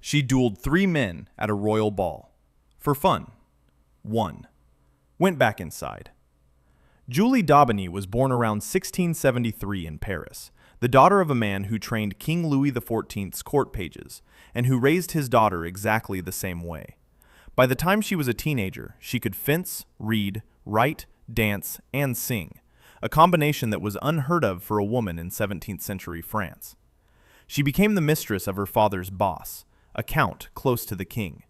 She dueled 3 men at a royal ball. For fun. 1. Went back inside. Julie d'Aubigny was born around 1673 in Paris, the daughter of a man who trained King Louis XIV's court pages, and who raised his daughter exactly the same way. By the time she was a teenager, she could fence, read, write, dance, and sing, a combination that was unheard of for a woman in 17th century France. She became the mistress of her father's boss, a count close to the king.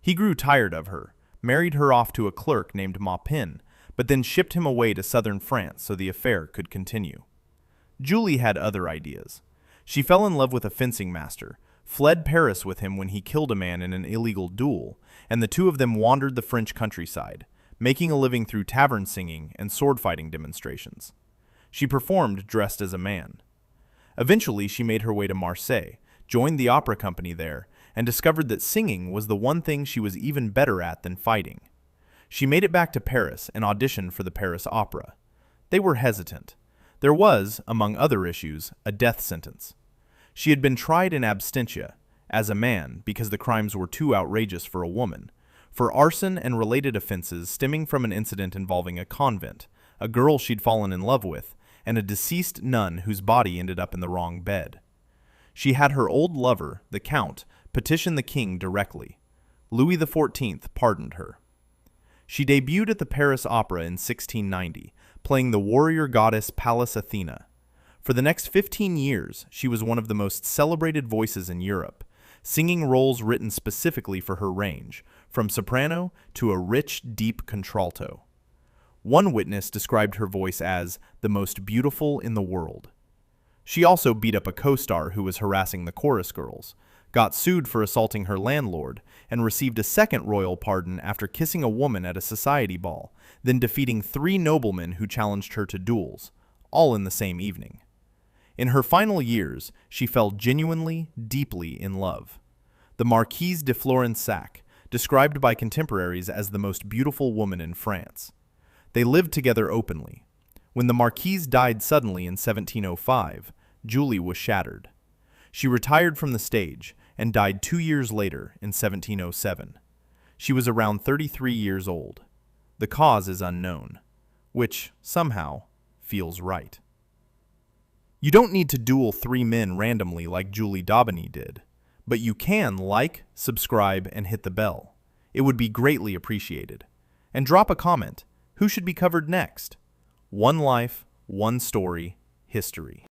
He grew tired of her, married her off to a clerk named Maupin, but then shipped him away to southern France so the affair could continue. Julie had other ideas. She fell in love with a fencing master, fled Paris with him when he killed a man in an illegal duel, and the two of them wandered the French countryside, making a living through tavern singing and sword-fighting demonstrations. She performed dressed as a man. Eventually, she made her way to Marseille, joined the opera company there, and discovered that singing was the one thing she was even better at than fighting. She made it back to Paris and auditioned for the Paris Opera. They were hesitant. There was, among other issues, a death sentence. She had been tried in absentia, as a man, because the crimes were too outrageous for a woman, for arson and related offenses stemming from an incident involving a convent, a girl she'd fallen in love with, and a deceased nun whose body ended up in the wrong bed. She had her old lover, the Count, petition the king directly. Louis XIV pardoned her. She debuted at the Paris Opera in 1690, playing the warrior goddess Pallas Athena. For the next 15 years, she was one of the most celebrated voices in Europe, singing roles written specifically for her range, from soprano to a rich, deep contralto. One witness described her voice as the most beautiful in the world. She also beat up a co-star who was harassing the chorus girls, got sued for assaulting her landlord, and received a second royal pardon after kissing a woman at a society ball, then defeating 3 noblemen who challenged her to duels, all in the same evening. In her final years, she fell genuinely, deeply in love. The Marquise de Florensac, described by contemporaries as the most beautiful woman in France. They lived together openly. When the Marquise died suddenly in 1705, Julie was shattered. She retired from the stage and died 2 years later in 1707. She was around 33 years old. The cause is unknown, which, somehow, feels right. You don't need to duel 3 men randomly like Julie d'Aubigny did, but you can like, subscribe, and hit the bell. It would be greatly appreciated. And drop a comment. Who should be covered next? One life, one story, history.